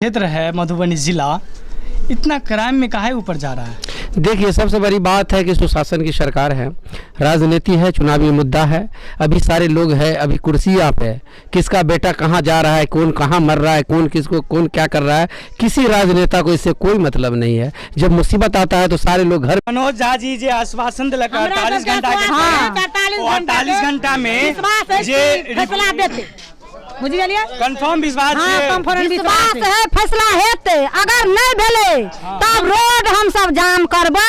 क्षेत्र है मधुबनी जिला, इतना क्राइम में काहे ऊपर जा रहा है? देखिए, सबसे बड़ी बात है कि सुशासन की सरकार है, राजनीति है, चुनावी मुद्दा है। अभी सारे लोग हैं, अभी कुर्सियाँ पे, किसका बेटा कहाँ जा रहा है, कौन कहाँ मर रहा है, कौन किसको कौन क्या कर रहा है, किसी राजनेता को इससे कोई मतलब नहीं है। जब मुसीबत आता है तो सारे लोग घर। मनोज झा जी जे आश्वासन दिलक 48 घंटा के 48 घंटा में जे बुझ गेलिए, कंफर्म विश्वास है फैसला हेते। अगर नहीं भेले तब रोड हम सब जाम करबे,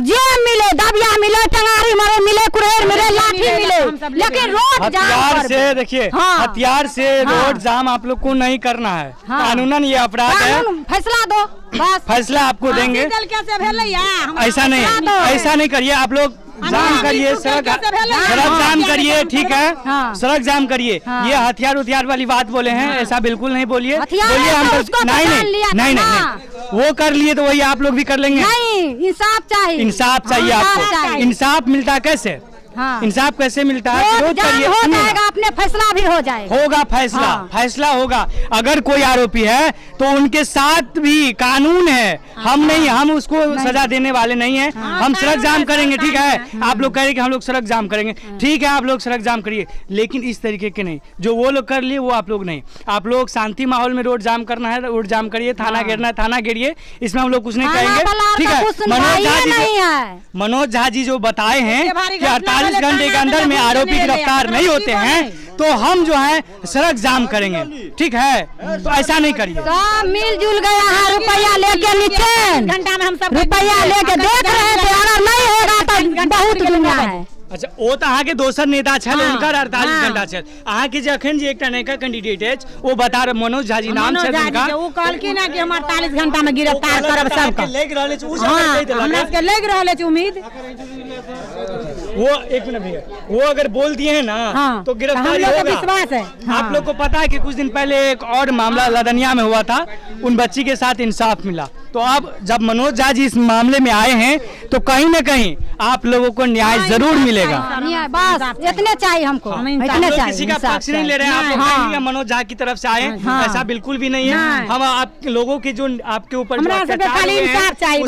जे मिले दबिया मिले, टंगारी मरे मिले, कुरेर मिले, लाठी मिले, लेकिन रोड जाम हथियार से देखिए, हथियार से रोड जाम आप लोग को नहीं करना है। कानूनन ये अपराध है। फैसला दो, बस फैसला आपको देंगे। ऐसा नहीं करिए, आप लोग जाम करिए, सड़क जाम करिए, ठीक है, सड़क जाम करिए। ये हथियार वाली बात बोले हैं, ऐसा बिल्कुल नहीं बोलिए। बोलिए हम नहीं, वो कर लिए तो वही आप लोग भी कर लेंगे। नहीं, इंसाफ चाहिए आपको। इंसाफ मिलता कैसे? इंसाफ कैसे मिलता है? रोज करिए, हो जाएगा, अपने फैसला भी हो जाएगा। होगा फैसला होगा। अगर कोई आरोपी है तो उनके साथ भी कानून है। हम नहीं, हम उसको सजा देने वाले नहीं है। हम सड़क जाम करेंगे, ठीक है। आप लोग कह रहे कि हम लोग सड़क जाम करेंगे, ठीक है, आप लोग सड़क जाम करिए, लेकिन इस तरीके के नहीं। जो वो लोग कर लिए वो आप लोग नहीं। आप लोग शांति माहौल में रोड जाम करना है, रोड जाम करिए, थाना घेरना है, थाना घेरिए, इसमें हम लोग कुछ नहीं कहेंगे, ठीक है। मनोज झा जी जो बताए हैं कि 48 घंटे के अंदर में आरोपी गिरफ्तार नहीं होते हैं तो हम जो है सड़क जाम करेंगे, ठीक है। तो ऐसा नहीं करिए। मिलजुल गया है, रुपया लेके नीचे घंटा में हम सब रुपया लेके देख रहे थे। अगर नहीं होगा तो बहुत दुनिया है। अच्छा, वो तो अहाँ के दोसर नेता छल, उनकर 48 घंटा छल। अहाँ के जखन जे एकटा नयका कैंडिडेट है वो बता रहे, मनोज झा जी नाम छल उनका, वो कहलखिन कि हम 48 घंटा में गिरफ्तार करब सबके। लेग रहले छै, हमरा के लेग रहले छै उम्मीद। वो एक मिनट भैया, वो अगर बोल दिए हैं ना तो गिरफ्तारी होगा, विश्वास है। आप लोग को पता है कि कुछ दिन पहले एक और मामला लदनिया में हुआ था, उन बच्ची के साथ इंसाफ मिला। तो अब जब मनोज झा जी इस मामले में आए हैं तो कहीं न कहीं आप लोगों को न्याय जरूर मिलेगा। बस इतने चाहिए हमको, इतने चाहिए। किसी का पक्ष नहीं ले रहे हैं, आप लोग मनोज झा की तरफ से आए, ऐसा बिल्कुल भी नहीं है। हम आप लोगों के जो आपके ऊपर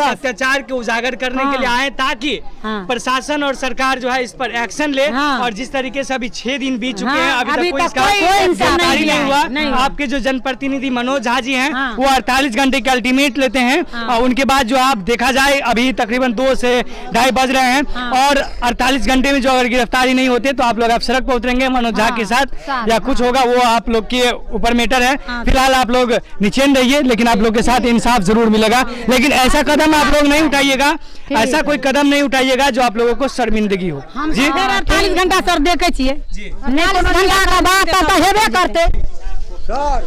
अत्याचार के उजागर करने के लिए आए, ताकि प्रशासन और सरकार जो है इस पर एक्शन ले। और जिस तरीके से अभी 6 दिन बीत चुके हैं, अभी तक कोई गिरफ्तारी नहीं हुआ। आपके जो जनप्रतिनिधि मनोज झा जी हैं वो 48 घंटे के अल्टीमेट लेते हैं, और उनके बाद जो आप देखा जाए अभी तकरीबन 2 से 2:30 बज रहे हैं, और 48 घंटे में जो अगर गिरफ्तारी नहीं होते तो आप लोग आप सड़क पर उतरेंगे मनोज झा के साथ, या कुछ होगा, वो आप लोग के ऊपर मैटर है। फिलहाल आप लोग निचेन रहिए, लेकिन आप लोग के साथ इंसाफ जरूर मिलेगा। लेकिन ऐसा कदम आप लोग नहीं उठाइएगा, ऐसा कोई कदम नहीं उठाइएगा जो आप लोगों को शर्मिंदगी हो। जी 48 घंटा सर देखे छिए, घंटा का बात तो हेबे करते। सर,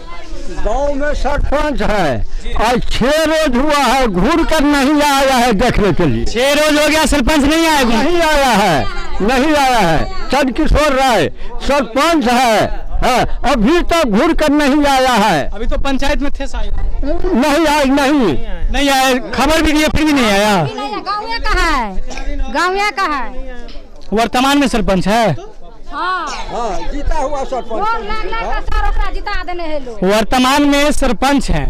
गांव में सरपंच है और 6 रोज हुआ है, घूर कर नहीं आया है देखने के लिए। 6 रोज हो गया, सरपंच नहीं आया है। चंद्रकिशोर राय सरपंच है, अभी तक घूर कर नहीं आया है। अभी तो पंचायत में थे शायद, नहीं आया, खबर भी दिए फिर भी नहीं आया। गाँव का है, वर्तमान में सरपंच है। जीता हुआ सरपंच, जिता देने हैं लोग। वर्तमान में सरपंच है।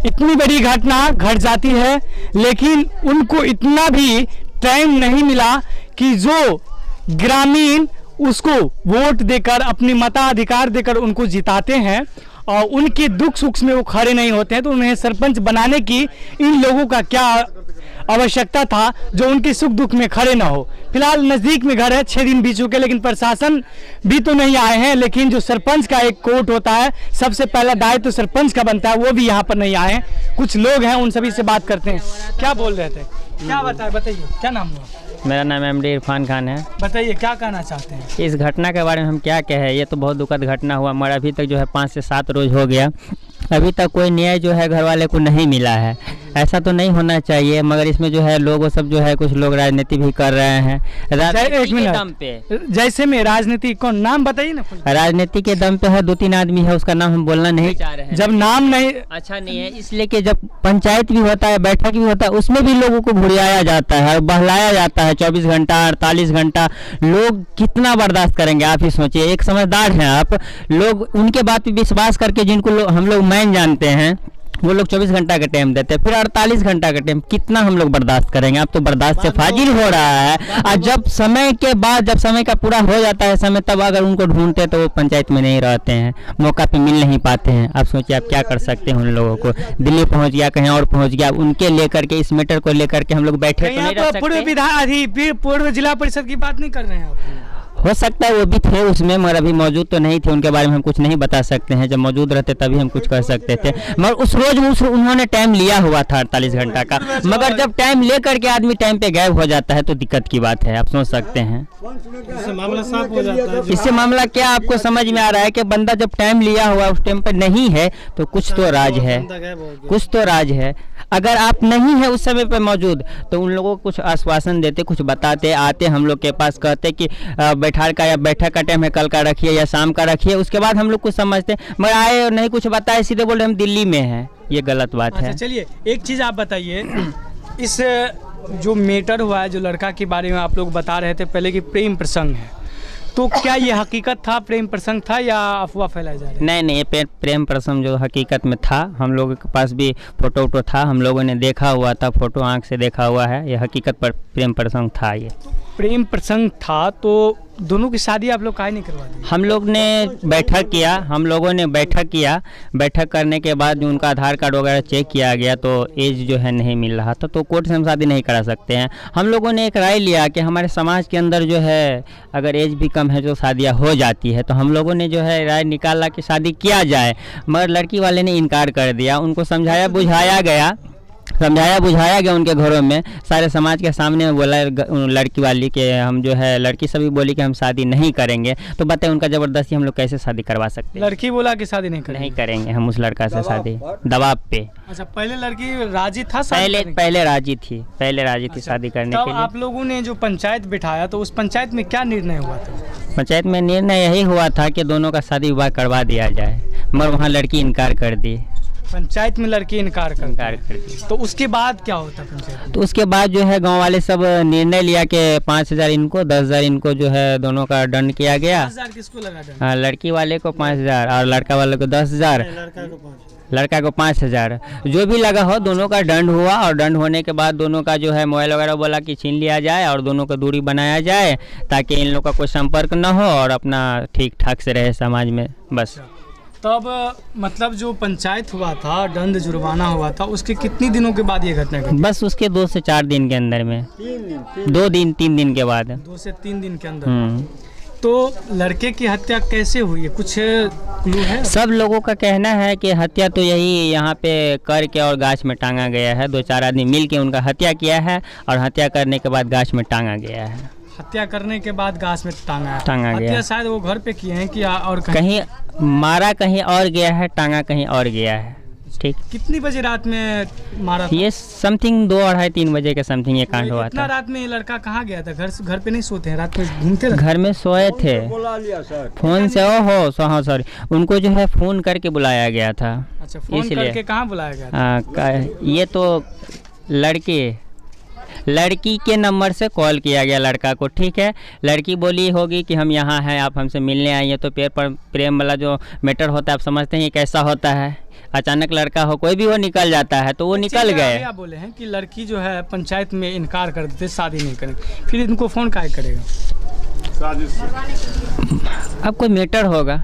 इतनी बड़ी घटना घट जाती है, लेकिन उनको इतना भी टाइम नहीं मिला कि जो ग्रामीण उसको वोट देकर, अपने मताधिकार देकर उनको जिताते हैं, और उनके दुख सुख में वो खड़े नहीं होते हैं। तो उन्हें सरपंच बनाने की इन लोगों का क्या आवश्यकता था जो उनके सुख दुख में खड़े ना हो। फिलहाल नज़दीक में घर है, 6 दिन बीत चुके, लेकिन प्रशासन भी तो नहीं आए हैं। लेकिन जो सरपंच का एक कोर्ट होता है, सबसे पहला दायित्व तो सरपंच का बनता है, वो भी यहाँ पर नहीं आए हैं। कुछ लोग हैं, उन सभी से बात करते हैं। क्या बोल रहे थे, क्या बताइए, क्या नाम हुआ? मेरा नाम MD इरफान खान है। बताइए क्या कहना चाहते हैं इस घटना के बारे में? हम क्या कहें, ये तो बहुत दुखद घटना हुआ, मगर अभी तक जो है 5 से 7 रोज हो गया, अभी तक कोई न्याय जो है घर वाले को नहीं मिला है। ऐसा तो नहीं होना चाहिए, मगर इसमें जो है लोग सब जो है, कुछ लोग राजनीति भी कर रहे हैं। एक मिनट पे जैसे में राजनीति, कौन नाम बताइए ना। राजनीति के दम पे है, 2-3 आदमी है, उसका नाम हम बोलना नहीं चाह रहे हैं। जब नाम नहीं अच्छा नहीं है, इसलिए कि जब पंचायत भी होता है, बैठक भी होता है, उसमें भी लोगों को भुड़ियाया जाता है और बहलाया जाता है। 24 घंटा 48 घंटा लोग कितना बर्दाश्त करेंगे? आप ही सोचिए। एक समझदार हैं आप लोग, उनके बात पे विश्वास करके, जिनको हम लोग मैन जानते हैं, वो लोग 24 घंटा का टाइम देते हैं, फिर 48 घंटा का टाइम, कितना हम लोग बर्दाश्त करेंगे? अब तो बर्दाश्त से फाजिल हो रहा है। और जब समय के बाद, जब समय का पूरा हो जाता है समय, तब अगर उनको ढूंढते तो वो पंचायत में नहीं रहते हैं, मौका पे मिल नहीं पाते हैं। आप सोचिए आप क्या कर सकते हैं उन लोगों को? दिल्ली पहुंच गया, कहीं और पहुंच गया, उनके लेकर के, इस मैटर को लेकर के हम लोग बैठे तो नहीं रह सकते। पूर्व जिला परिषद की बात नहीं कर रहे हैं आप? हो सकता है वो भी थे उसमें, मगर अभी मौजूद तो नहीं थे, उनके बारे में हम कुछ नहीं बता सकते हैं। जब मौजूद रहते तभी हम कुछ कर सकते थे, मगर उस रोज उन्होंने टाइम लिया हुआ था 48 घंटा का। मगर जब टाइम ले करके आदमी टाइम पे गायब हो जाता है तो दिक्कत की बात है, आप सोच सकते हैं। इससे मामला साफ हो जाता है। इससे मामला क्या आपको समझ में आ रहा है कि बंदा जब टाइम लिया हुआ उस टाइम पे नहीं है तो कुछ तो राज है, कुछ तो राज है। अगर आप नहीं है उस समय पे मौजूद तो उन लोगों को कुछ आश्वासन देते, कुछ बताते, आते हम लोग के पास, कहते कि बैठार का या बैठक का टाइम है, कल का रखिए या शाम का रखिए, उसके बाद हम लोग कुछ समझते। मगर आए और नहीं कुछ बताए, सीधे बोले हम दिल्ली में हैं, ये गलत बात है। चलिए एक चीज़ आप बताइए, इस जो मैटर हुआ है, जो लड़का के बारे में आप लोग बता रहे थे पहले कि प्रेम प्रसंग है, तो क्या ये हकीकत था, प्रेम प्रसंग था या अफवाह फैलाई जा रही है? नहीं, ये प्रेम प्रसंग जो हकीकत में था, हम लोगों के पास भी फोटो था, हम लोगों ने देखा हुआ था, फोटो आंख से देखा हुआ है, ये हकीकत पर प्रेम प्रसंग था। ये प्रेम प्रसंग था तो दोनों की शादी आप लोग काहे नहीं करवा दी? हम लोग ने बैठक किया, हम लोगों ने बैठक किया, बैठक करने के बाद जो उनका आधार कार्ड वगैरह चेक किया गया तो एज जो है नहीं मिल रहा था, तो कोर्ट से हम शादी नहीं करा सकते हैं। हम लोगों ने एक राय लिया कि हमारे समाज के अंदर जो है अगर एज भी कम है जो शादियाँ हो जाती है, तो हम लोगों ने जो है राय निकाला कि शादी किया जाए, मगर लड़की वाले ने इनकार कर दिया। उनको समझाया बुझाया गया उनके घरों में, सारे समाज के सामने बोला लड़की वाली के हम जो है, लड़की सभी बोली कि हम शादी नहीं करेंगे। तो बताए उनका ज़बरदस्ती हम लोग कैसे शादी करवा सकते हैं? लड़की बोला कि शादी नहीं करेंगे हम उस लड़का से शादी, दबाव पे। अच्छा, पहले लड़की राजी था? पहले राजी थी, शादी करने के लिए। आप लोगों ने जो पंचायत बिठाया तो उस पंचायत में क्या निर्णय हुआ था? पंचायत में निर्णय यही हुआ था कि दोनों का शादी विवाह करवा दिया जाए, मगर वहाँ लड़की इनकार कर दी। पंचायत में लड़की इनकार कर दी, तो उसके बाद क्या होता पंचायत? तो उसके बाद जो है गांव वाले सब निर्णय लिया कि 5,000 इनको, 10,000 इनको जो है दोनों का दंड किया गया। 10,000 किसको लगा दंड? लड़की वाले को 5,000 और लड़का वाले को 10,000, लड़का को 5,000, जो भी लगा हो दोनों का दंड हुआ। और दंड होने के बाद दोनों का जो है मोबाइल वगैरह बोला कि छीन लिया जाए और दोनों का दूरी बनाया जाए, ताकि इन लोग का कोई संपर्क न हो और अपना ठीक ठाक से रहे समाज में, बस। तब मतलब जो पंचायत हुआ था, दंड जुर्माना हुआ था, उसके कितनी दिनों के बाद ये घटना घटी? बस उसके 2 से 4 दिन के अंदर में, 3 दिन के बाद, 2 से 3 दिन के अंदर। तो लड़के की हत्या कैसे हुई है, कुछ क्लू है? सब लोगों का कहना है कि हत्या तो यही यहाँ पे करके और गाछ में टांगा गया है, 2-4 आदमी मिल के उनका हत्या किया है और हत्या करने के बाद गाछ में टांगा गया है। हत्या करने के बाद गाछ में टांगा गया। हत्या शायद वो घर पे किए हैं कि और कहीं मारा, कहीं और गया है, टांगा कहीं और गया है। ठीक, कितनी बजे रात में मारा था? ये समथिंग 2, 2:30, 3 बजे के समथिंग ये कांड हुआ था। रात में ये लड़का कहाँ गया था? घर पे नहीं सोते हैं, रात में घूमते रहते? घर में सोए थे, फोन से हाँ सॉरी, उनको जो है फोन करके बुलाया गया था। अच्छा, फोन करके कहाँ बुलाया गया? ये तो लड़की के नंबर से कॉल किया गया लड़का को, ठीक है। लड़की बोली होगी कि हम यहाँ हैं, आप हमसे मिलने आइए। तो प्रेम वाला जो मैटर होता है आप समझते हैं ये कैसा होता है, अचानक लड़का हो कोई भी वो निकल जाता है, तो वो निकल गए। क्या बोले हैं कि लड़की जो है पंचायत में इनकार कर देते, शादी नहीं करेंगे, फिर इनको फोन काहे करेगा? अब कोई मैटर होगा,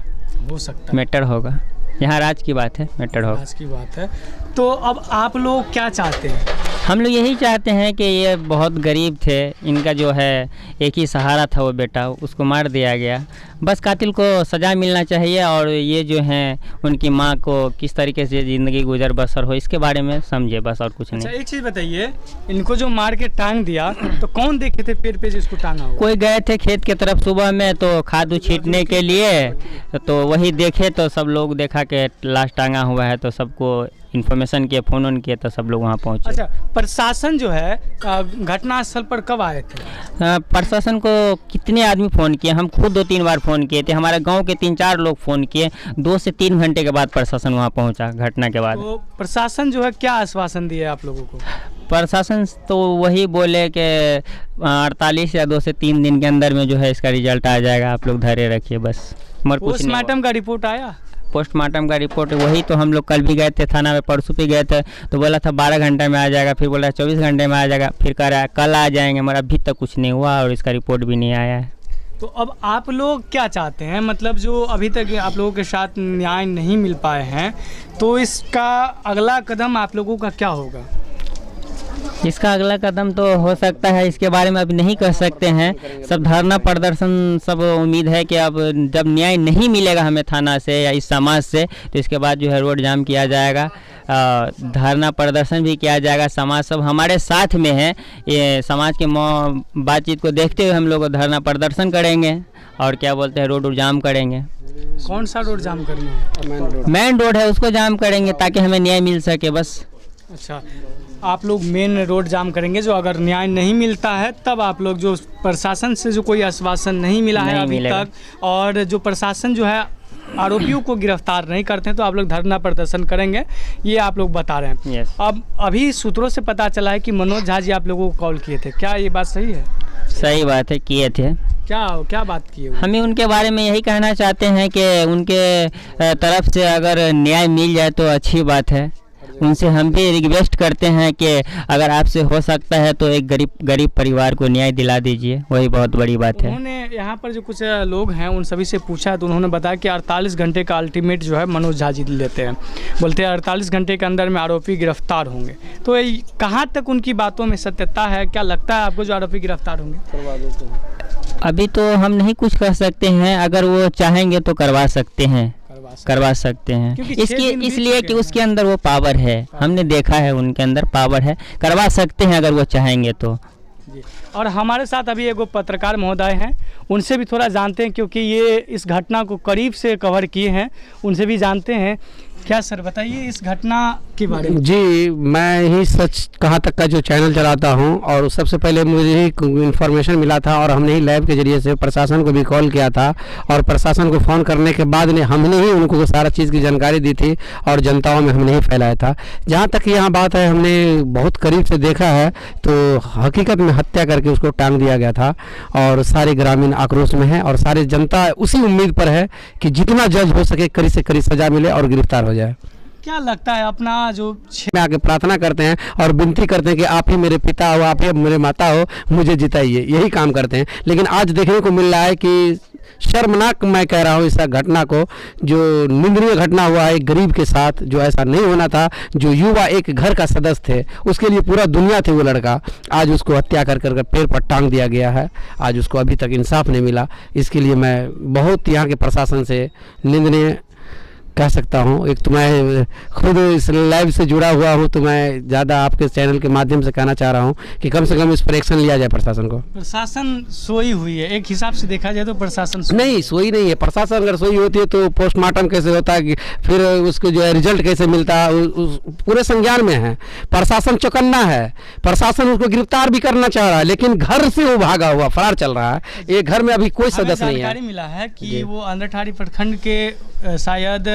हो सकता मैटर होगा, यहाँ राज की बात है, मैटर होगा, राज की बात है। तो अब आप लोग क्या चाहते हैं? हम लोग यही चाहते हैं कि ये बहुत गरीब थे, इनका जो है एक ही सहारा था वो बेटा, उसको मार दिया गया। बस कातिल को सज़ा मिलना चाहिए और ये जो हैं उनकी माँ को किस तरीके से ज़िंदगी गुजर बसर हो इसके बारे में समझे, बस और कुछ नहीं। अच्छा, एक चीज़ बताइए, इनको जो मार के टांग दिया तो कौन देखे थे पेड़ पे जिसको टांगा हुआ? कोई गए थे खेत की तरफ सुबह में तो खाद छींटने के लिए, तो वही देखे तो सब लोग देखा कि लाश टांगा हुआ है, तो सबको इन्फॉर्मेशन किए, फ़ोन किए, तो सब लोग वहाँ पहुँचे। अच्छा, प्रशासन जो है घटना स्थल पर कब आए थे? प्रशासन को कितने आदमी फ़ोन किए, हम खुद 2-3 बार फ़ोन किए थे, हमारे गांव के 3-4 लोग फ़ोन किए, 2 से 3 घंटे के बाद प्रशासन वहाँ पहुँचा घटना के बाद। तो प्रशासन जो है क्या आश्वासन दिया आप लोगों को? प्रशासन तो वही बोले कि 48 या 2 से 3 दिन के अंदर में जो है इसका रिजल्ट आ जाएगा, आप लोग धैर्य रखिए बस, मगर कुछ नहीं। पोस्टमार्टम का रिपोर्ट आया? पोस्टमार्टम का रिपोर्ट वही तो हम लोग कल भी गए थे थाना में, परसों भी गए थे तो बोला था 12 घंटे में आ जाएगा, फिर बोला 24 घंटे में आ जाएगा, फिर कह रहा है कल आ जाएंगे, मगर अभी तक कुछ नहीं हुआ और इसका रिपोर्ट भी नहीं आया है। तो अब आप लोग क्या चाहते हैं, मतलब जो अभी तक आप लोगों के साथ न्याय नहीं मिल पाए हैं, तो इसका अगला कदम आप लोगों का क्या होगा? इसका अगला कदम तो हो सकता है, इसके बारे में अभी नहीं कह सकते हैं। सब धरना प्रदर्शन, सब उम्मीद है कि अब जब न्याय नहीं मिलेगा हमें थाना से या इस समाज से, तो इसके बाद जो है रोड जाम किया जाएगा, धरना प्रदर्शन भी किया जाएगा। समाज सब हमारे साथ में है, ये समाज के बातचीत को देखते हुए हम लोग धरना प्रदर्शन करेंगे और क्या बोलते हैं रोड जाम करेंगे। कौन सा रोड जाम करना है? मेन रोड है उसको जाम करेंगे ताकि हमें न्याय मिल सके बस। अच्छा, आप लोग मेन रोड जाम करेंगे, जो अगर न्याय नहीं मिलता है तब आप लोग, जो प्रशासन से जो कोई आश्वासन नहीं मिला है अभी तक, और जो प्रशासन जो है आरोपियों को गिरफ्तार नहीं करते हैं, तो आप लोग धरना प्रदर्शन करेंगे, ये आप लोग बता रहे हैं। Yes. अब अभी सूत्रों से पता चला है कि मनोज झा जी आप लोगों को कॉल किए थे, क्या ये बात सही है? सही बात है, किए थे। क्या बात की है? हमें उनके बारे में यही कहना चाहते हैं कि उनके तरफ से अगर न्याय मिल जाए तो अच्छी बात है। उनसे हम भी रिक्वेस्ट करते हैं कि अगर आपसे हो सकता है तो एक गरीब परिवार को न्याय दिला दीजिए, वही बहुत बड़ी बात है। उन्होंने यहाँ पर जो कुछ लोग हैं उन सभी से पूछा तो उन्होंने बताया कि 48 घंटे का अल्टीमेट जो है मनोज झा जी लेते हैं, बोलते हैं 48 घंटे के अंदर में आरोपी गिरफ्तार होंगे। तो कहाँ तक उनकी बातों में सत्यता है? क्या लगता है आपको जो आरोपी गिरफ्तार होंगे? अभी तो हम नहीं कुछ कर सकते हैं, अगर वो चाहेंगे तो करवा सकते हैं इसलिए कि उसके अंदर वो पावर है, हमने देखा है उनके अंदर पावर है, करवा सकते हैं अगर वो चाहेंगे तो। और हमारे साथ अभी एगो पत्रकार महोदय हैं, उनसे भी थोड़ा जानते हैं क्योंकि ये इस घटना को करीब से कवर किए हैं, उनसे भी जानते हैं। क्या सर बताइए इस घटना के बारे में? जी, मैं ही सच कहाँ तक का जो चैनल चलाता हूँ, और सबसे पहले मुझे ही इन्फॉर्मेशन मिला था और हमने ही लैब के जरिए से प्रशासन को भी कॉल किया था, और प्रशासन को फ़ोन करने के बाद हमने ही उनको सारा चीज़ की जानकारी दी थी और जनताओं में हमने ही फैलाया था। जहाँ तक यहाँ बात है, हमने बहुत करीब से देखा है तो हकीकत में हत्या करके उसको टांग दिया गया था, और सारे ग्रामीण आक्रोश में है और सारी जनता उसी उम्मीद पर है कि जितना जल्द हो सके कड़ी से कड़ी सज़ा मिले और गिरफ्तार हो जाए। क्या लगता है अपना जो में आके प्रार्थना करते हैं और विनती करते हैं कि आप ही मेरे पिता हो, आप ही मेरे माता हो, मुझे जिताइए, यही काम करते हैं। लेकिन आज देखने को मिल रहा है कि शर्मनाक मैं कह रहा हूँ इस घटना को, जो निंदनीय घटना हुआ है एक गरीब के साथ, जो ऐसा नहीं होना था। जो युवा एक घर का सदस्य थे, उसके लिए पूरा दुनिया थे वो लड़का, आज उसको हत्या कर पेड़ पर टांग दिया गया है। आज उसको अभी तक इंसाफ नहीं मिला। इसके लिए मैं बहुत यहाँ के प्रशासन से निंदनीय कह सकता हूँ। एक तो मैं खुद इस लाइव से जुड़ा हुआ हूँ, तो मैं ज़्यादा आपके चैनल के माध्यम से कहना चाह रहा हूँ कि कम से कम इस पर एक्शन लिया जाए प्रशासन को। प्रशासन सोई हुई है, एक हिसाब से देखा जाए तो प्रशासन नहीं सोई नहीं है। प्रशासन अगर सोई होती है तो पोस्टमार्टम कैसे होता है, फिर उसको जो है रिजल्ट कैसे मिलता है, पूरे संज्ञान में है। प्रशासन चौकन्ना है, प्रशासन उसको गिरफ्तार भी करना चाह रहा है, लेकिन घर से वो भागा हुआ फरार चल रहा है। ये घर में अभी कोई सदस्य नहीं है। जानकारी मिला है कि वो अंदरठाड़ी प्रखंड के शायद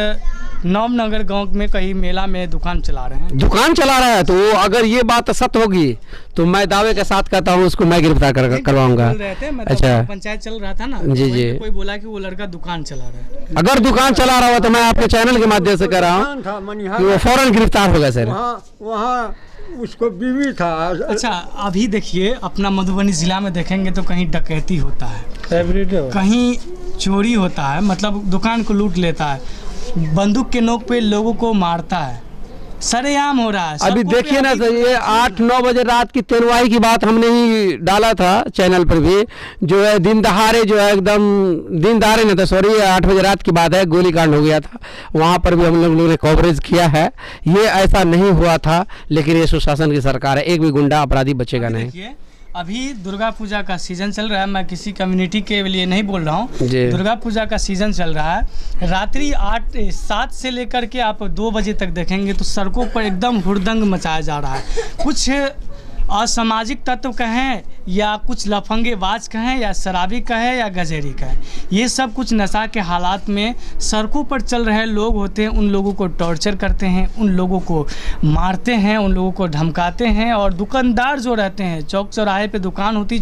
नवनगर गांव में कहीं मेला में दुकान चला रहे हैं। दुकान चला रहा है, तो वो अगर ये बात सत्य होगी तो मैं दावे के साथ कहता हूँ उसको मैं गिरफ्तार करवाऊंगा। अच्छा, पंचायत चल रहा था ना, जी जी, कोई बोला कि वो लड़का दुकान चला रहा है। अगर दुकान चला रहा हो तो मैं आपके चैनल के माध्यम से कह रहा हूँ कि वो फौरन गिरफ्तार होगा सर। वहाँ उसको बीवी था। अच्छा, अभी देखिए अपना मधुबनी जिला में देखेंगे तो कहीं डकैती होता है, कहीं चोरी होता है, मतलब दुकान को लूट लेता है, बंदूक के नोक पे लोगों को मारता है, सरेआम हो रहा है। अभी देखिए ना सर, ये 8-9 बजे रात की तेरवाही की बात हमने ही डाला था चैनल पर भी, जो है दिन दहाड़े, जो है एकदम दिन दहाड़े नहीं था, सॉरी 8 बजे रात की बात है, गोलीकांड हो गया था। वहाँ पर भी हम लोगों ने कवरेज किया है। ये ऐसा नहीं हुआ था, लेकिन ये सुशासन की सरकार है, एक भी गुंडा अपराधी बचेगा नहीं। अभी दुर्गा पूजा का सीजन चल रहा है, मैं किसी कम्युनिटी के लिए नहीं बोल रहा हूँ, दुर्गा पूजा का सीजन चल रहा है। रात्रि 7 से लेकर के आप 2 बजे तक देखेंगे तो सड़कों पर एकदम हुड़दंग मचाया जा रहा है। कुछ असामाजिक तत्व कहें या कुछ लफंगेबाज कहें या शराबी कहें या गजेरी कहें, ये सब कुछ नशा के हालात में सड़कों पर चल रहे लोग होते हैं, उन लोगों को टॉर्चर करते हैं, उन लोगों को मारते हैं, उन लोगों को धमकाते हैं। और दुकानदार जो रहते हैं, चौक चौराहे पे दुकान होती